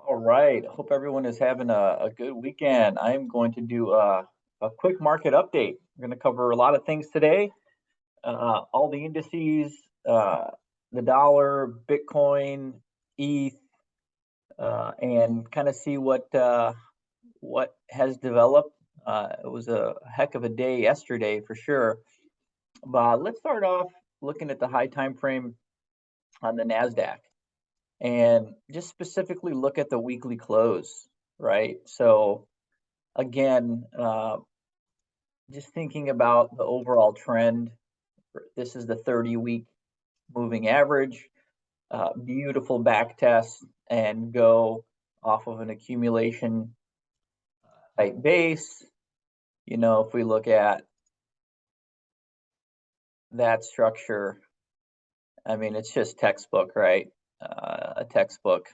All right. Hope everyone is having a good weekend. I'm going to do a quick market update. We're going to cover a lot of things today. All the indices, the dollar, Bitcoin, ETH, and kind of see what has developed. It was a heck of a day yesterday for sure. But let's start off looking at the high time frame on the Nasdaq. And just specifically look at the weekly close, right? So again, just thinking about the overall trend, this is the 30-week moving average, beautiful back test and go off of an accumulation type base. If we look at that structure, I mean, it's just textbook, right? A textbook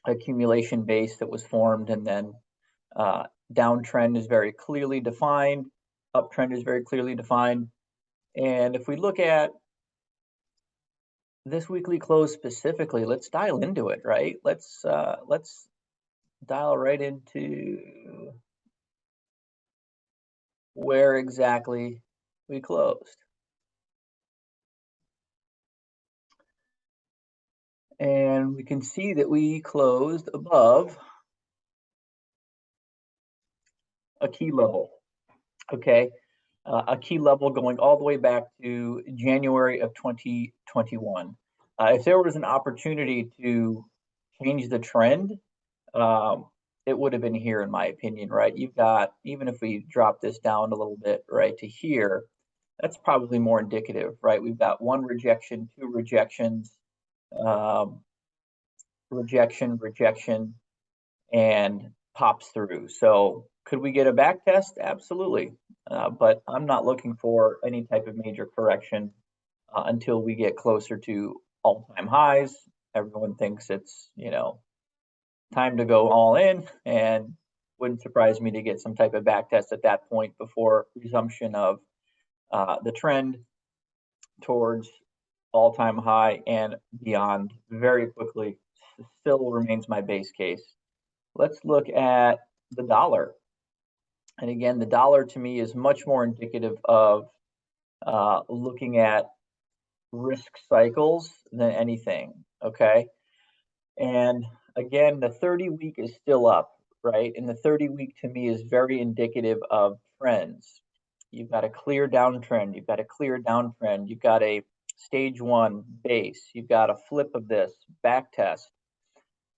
accumulation base that was formed, and then downtrend is very clearly defined, uptrend is very clearly defined. And if we look at this weekly close specifically, let's dial into it, right? Let's dial right into where exactly we closed. And we can see that we closed above a key level, okay? A key level going all the way back to January of 2021. If there was an opportunity to change the trend, it would have been here, in my opinion, right? You've got, even if we drop this down a little bit, right, to here, that's probably more indicative, right? We've got one rejection, two rejections, rejection, and pops through. So could we get a back test? Absolutely. But I'm not looking for any type of major correction until we get closer to all-time highs. Everyone thinks it's, time to go all in, and wouldn't surprise me to get some type of back test at that point before resumption of the trend towards all-time high and beyond very quickly. Still remains my base case. Let's look at the dollar. And again, the dollar to me is much more indicative of looking at risk cycles than anything, okay? And again, the 30-week is still up, right? And the 30-week to me is very indicative of trends. You've got a clear downtrend, you've got a clear downtrend, you've got a stage one base, you've got a flip of this, back test,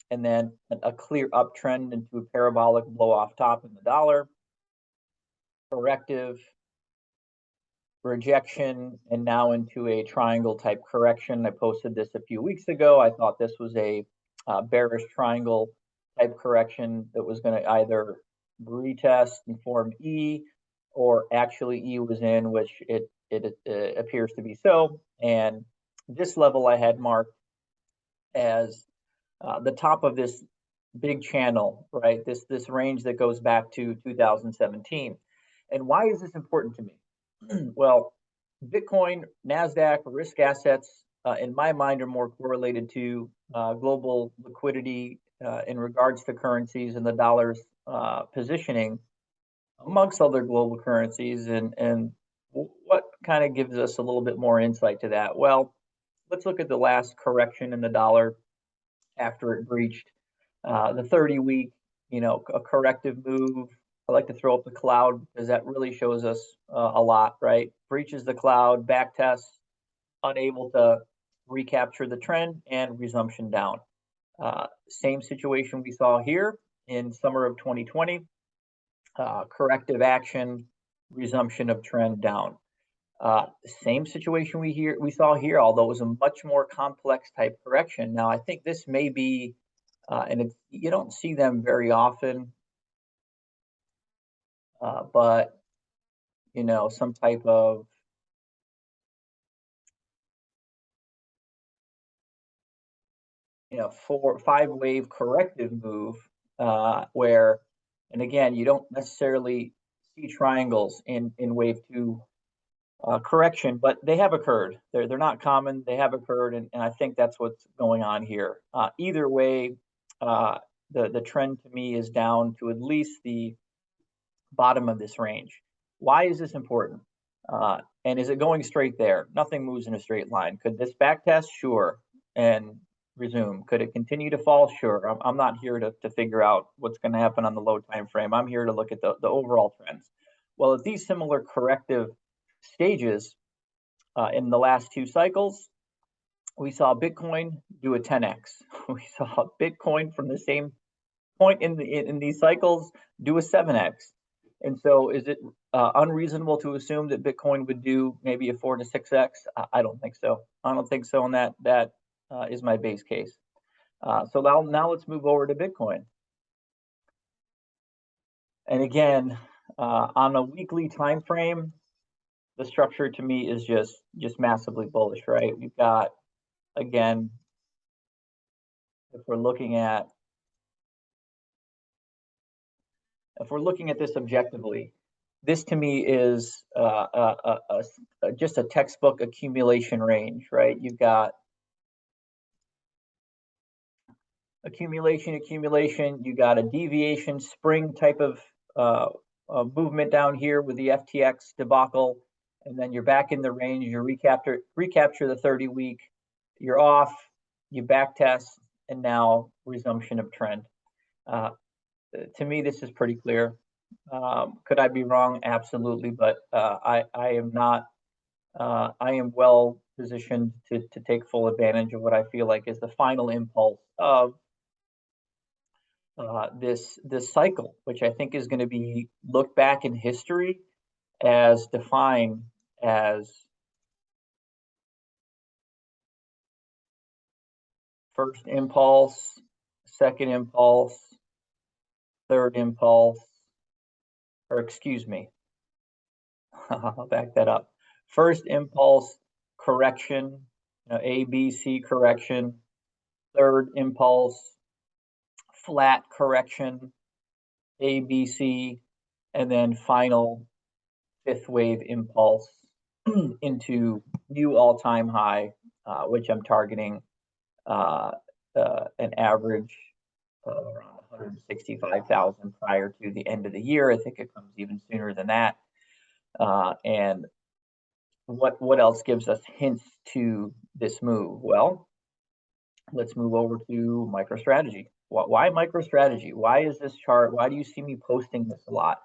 and then a clear uptrend into a parabolic blow off top in the dollar, corrective, rejection, and now into a triangle type correction. I posted this a few weeks ago. I thought this was a bearish triangle type correction that was going to either retest and form E, or actually E was in, which it appears to be so. And this level I had marked as the top of this big channel, right? This range that goes back to 2017. And why is this important to me? Well, Bitcoin, Nasdaq, risk assets, in my mind, are more correlated to global liquidity in regards to currencies and the dollar's positioning amongst other global currencies. And what kind of gives us a little bit more insight to that? Well, let's look at the last correction in the dollar after it breached the 30-week, a corrective move. I like to throw up the cloud because that really shows us a lot, right? Breaches the cloud, back tests, unable to recapture the trend, and resumption down. Same situation we saw here in summer of 2020, corrective action, resumption of trend down. Same situation we saw here, although it was a much more complex type correction. Now, I think this may be, and you don't see them very often, but some type of five wave corrective move where, and again, you don't necessarily see triangles in wave two correction, but they have occurred. They're not common. They have occurred, and I think that's what's going on here. Either way, the trend to me is down to at least the bottom of this range. Why is this important? And is it going straight there? Nothing moves in a straight line. Could this back test? Sure. And resume. Could it continue to fall? Sure. I'm not here to figure out what's going to happen on the low time frame. I'm here to look at the overall trends. Well, at these similar corrective stages in the last two cycles, we saw Bitcoin do a 10x. We saw Bitcoin from the same point in these cycles do a 7x. And so is it unreasonable to assume that Bitcoin would do maybe a 4 to 6x? I don't think so. I don't think so, and that is my base case. So now let's move over to Bitcoin. And again, on a weekly time frame, the structure to me is just massively bullish, right? We've got, again, if we're looking at this objectively, this to me is just a textbook accumulation range, right? You've got accumulation, you got a deviation spring type of movement down here with the FTX debacle, and then you're back in the range, you recapture the 30-week, you're off, you back test, and now resumption of trend. To me, this is pretty clear. Could I be wrong? Absolutely, but I am not. I am well positioned to take full advantage of what I feel like is the final impulse of this cycle, which I think is going to be looked back in history as defined as first impulse, second impulse, third impulse, or excuse me, I'll back that up. First impulse correction, A, B, C correction. Third impulse flat correction, A, B, C, and then final fifth wave impulse into new all-time high, which I'm targeting an average of around 165,000 prior to the end of the year. I think it comes even sooner than that. And what else gives us hints to this move? Well, let's move over to MicroStrategy. Why MicroStrategy? Why is this chart? Why do you see me posting this a lot?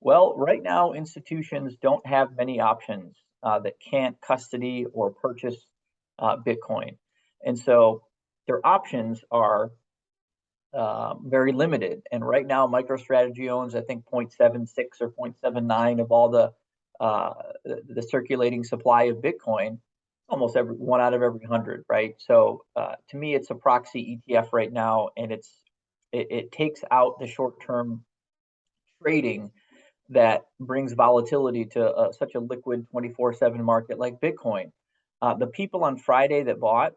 Well, right now, institutions don't have many options that can't custody or purchase Bitcoin. And so their options are very limited. And right now, MicroStrategy owns, I think, 0.76 or 0.79 of all the circulating supply of Bitcoin, almost every one out of every 100, right? So to me, it's a proxy ETF right now, and it takes out the short-term trading that brings volatility to such a liquid 24/7 market like Bitcoin. The people on Friday that bought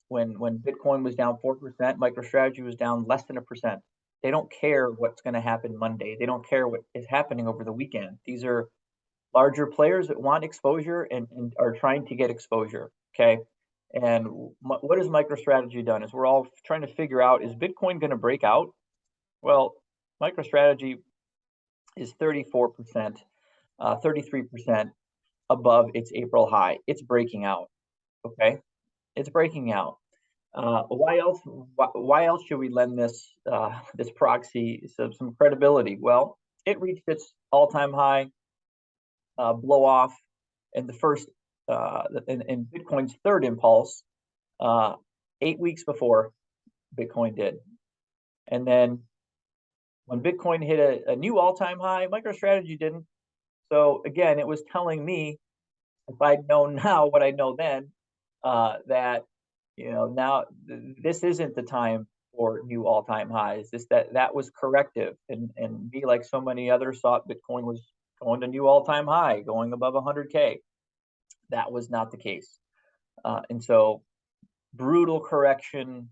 when Bitcoin was down 4%, MicroStrategy was down less than 1%. They don't care what's going to happen Monday. They don't care what is happening over the weekend. These are larger players that want exposure and are trying to get exposure. Okay. And what has MicroStrategy done is we're all trying to figure out, is Bitcoin going to break out? Well, MicroStrategy is 34%, 33% above its April high. It's breaking out. Okay. It's breaking out. Why else? Why else should we lend this this proxy some credibility? Well, it reached its all-time high blow off in the first in Bitcoin's third impulse 8 weeks before Bitcoin did, and then when Bitcoin hit a new all-time high, MicroStrategy didn't. So again, it was telling me, if I'd known now what I know then, that now this isn't the time for new all-time highs. That was corrective, and me, like so many others, thought Bitcoin was going to new all-time high, going above 100K. That was not the case, and so brutal correction.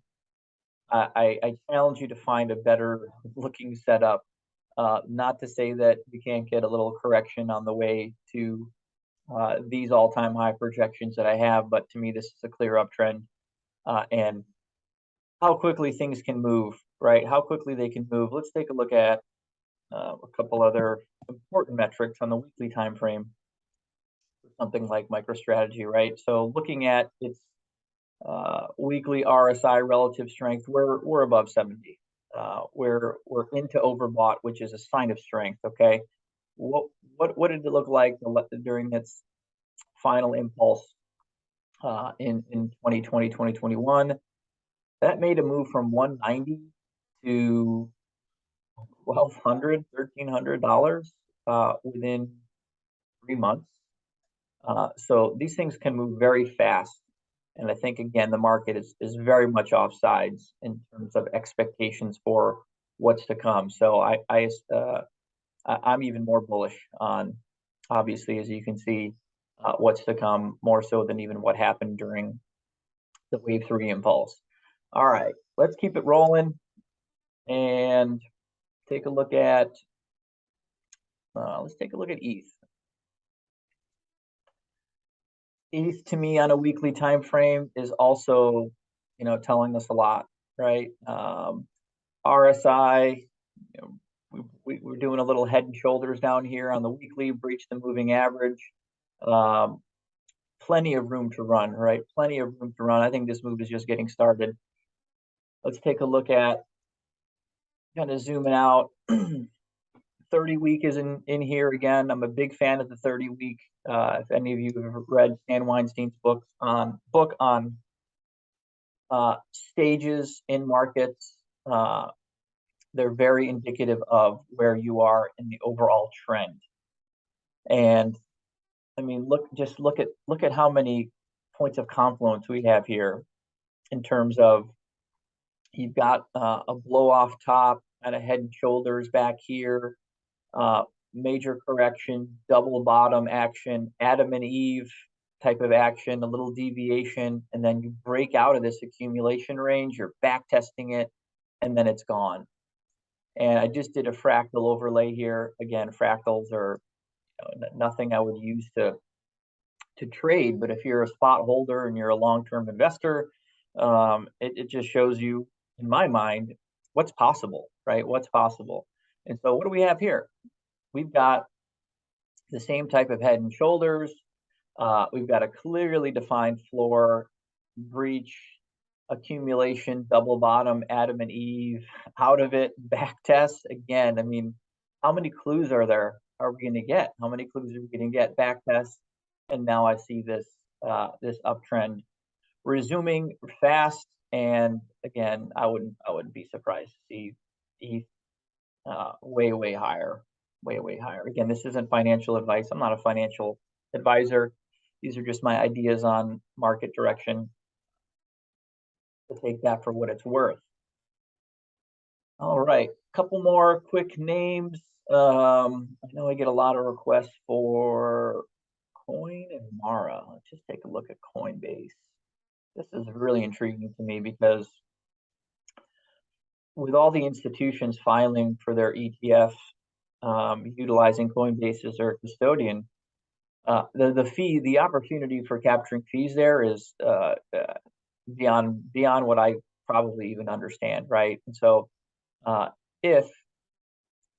I challenge you to find a better looking setup. Not to say that you can't get a little correction on the way to these all-time high projections that I have, but to me, this is a clear uptrend. And how quickly things can move, right? How quickly they can move. Let's take a look at a couple other important metrics on the weekly time frame for something like MicroStrategy, right? So looking at its weekly RSI relative strength, we're above 70. We're into overbought, which is a sign of strength. Okay, what what did it look like during its final impulse in 2020, 2021? That made a move from 190 to 1,200, $1,300 within 3 months. So these things can move very fast. And I think, again, the market is very much offsides in terms of expectations for what's to come. So I'm even more bullish on, obviously, as you can see, what's to come, more so than even what happened during the wave 3 impulse. All right, let's keep it rolling and take a look at let's take a look at ETH. ETH to me on a weekly time frame is also, telling us a lot, right? RSI, we're doing a little head and shoulders down here on the weekly, breached the moving average. Plenty of room to run, right? Plenty of room to run. I think this move is just getting started. Let's take a look at, kind of zooming out. 30 week is in here again. I'm a big fan of the 30 week. If any of you have read Stan Weinstein's book on stages in markets, they're very indicative of where you are in the overall trend. And I mean, look at how many points of confluence we have here in terms of, you've got a blow off top and a head and shoulders back here, major correction, double bottom action, Adam and Eve type of action, a little deviation, and then you break out of this accumulation range, you're back testing it, and then it's gone. And I just did a fractal overlay here. Again, fractals are nothing I would use to trade, but if you're a spot holder and you're a long-term investor, it just shows you, in my mind, what's possible, right? What's possible. And so what do we have here? We've got the same type of head and shoulders. We've got a clearly defined floor, breach, accumulation, double bottom, Adam and Eve, out of it, back test. Again, I mean, how many clues are we going to get? How many clues are we going to get? Back test, and now I see this uptrend resuming fast. And again, I wouldn't be surprised to see ETH way higher, way higher. Again, this isn't financial advice. I'm not a financial advisor. These are just my ideas on market direction. To take that for what it's worth. All right, a couple more quick names. I know I get a lot of requests for Coin and Mara. Let's just take a look at Coinbase. This is really intriguing to me because with all the institutions filing for their ETF, utilizing Coinbase as their custodian, the opportunity for capturing fees there is beyond what I probably even understand, right? And so, if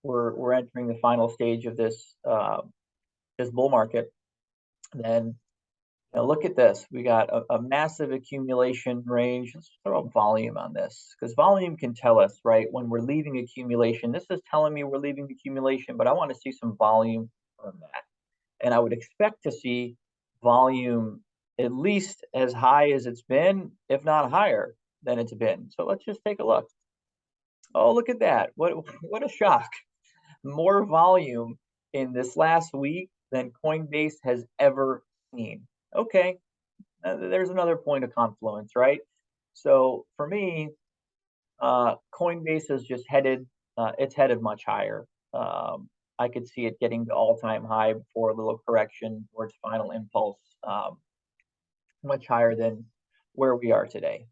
we're entering the final stage of this bull market, then look at this. We got a massive accumulation range. Let's throw up volume on this, because volume can tell us, right, when we're leaving accumulation. This is telling me we're leaving accumulation, but I want to see some volume from that. And I would expect to see volume at least as high as it's been, if not higher than it's been. So let's just take a look. Oh, look at that. What a shock. More volume in this last week than Coinbase has ever seen. Okay, there's another point of confluence, right? So for me, Coinbase is just headed, it's headed much higher. I could see it getting to all-time high before a little correction towards final impulse, much higher than where we are today.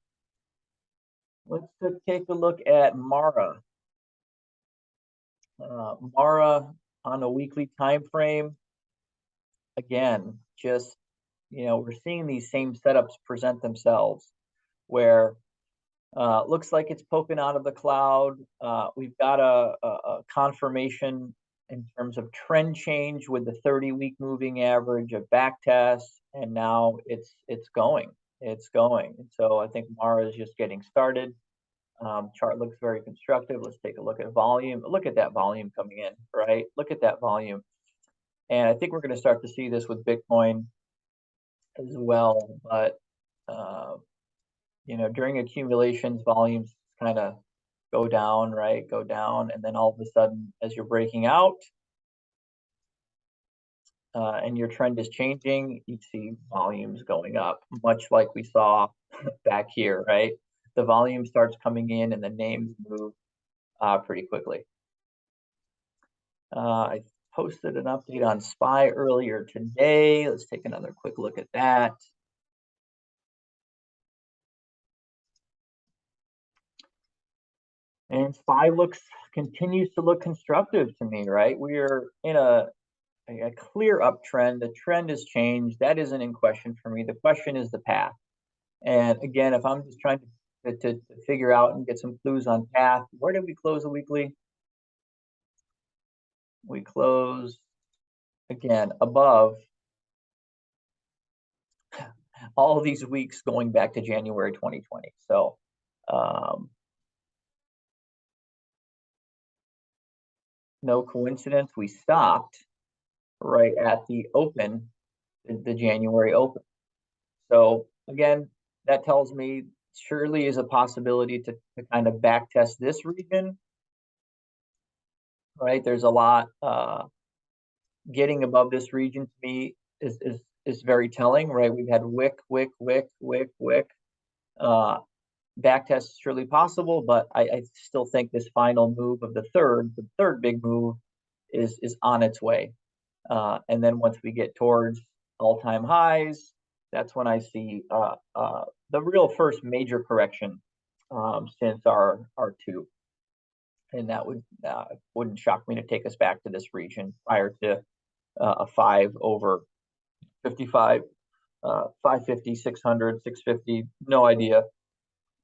Let's take a look at Mara. Mara on a weekly time frame. Again, just, we're seeing these same setups present themselves, where Looks like it's poking out of the cloud. We've got a confirmation in terms of trend change with the 30-week moving average, a back test, and now it's going. It's going. And so I think Mara is just getting started. Chart looks very constructive. Let's take a look at volume. Look at that volume coming in, right? Look at that volume. And I think we're going to start to see this with Bitcoin as well. But you know, during accumulations, volumes kind of go down, right? Go down, and then all of a sudden, as you're breaking out and your trend is changing, you see volumes going up, much like we saw back here, right? The volume starts coming in, and the names move pretty quickly. I posted an update on SPY earlier today. Let's take another quick look at that. And SPY continues to look constructive to me, right? We are in a clear uptrend. The trend has changed. That isn't in question for me. The question is the path. And again, if I'm just trying to figure out and get some clues on path, where did we close the weekly? We closed again above all of these weeks going back to January 2020. So no coincidence, we stopped right at the open, the January open. So again, that tells me surely is a possibility to kind of back test this region, right? There's a lot getting above this region to me is very telling, right? We've had wick. Back test is surely possible, but I still think this final move of the third big move is on its way. And then once we get towards all-time highs, that's when I see the real first major correction since our R2. And that wouldn't shock me to take us back to this region prior to a 5 over 55, 550, 600, 650, no idea.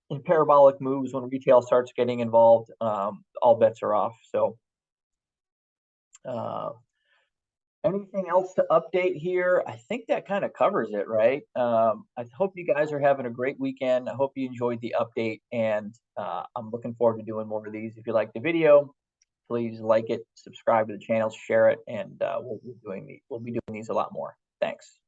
In parabolic moves, when retail starts getting involved, all bets are off. So anything else to update here? I think that kind of covers it, right? I hope you guys are having a great weekend. I hope you enjoyed the update, and I'm looking forward to doing more of these. If you like the video, please like it, subscribe to the channel, share it, and we'll be doing these a lot more. Thanks.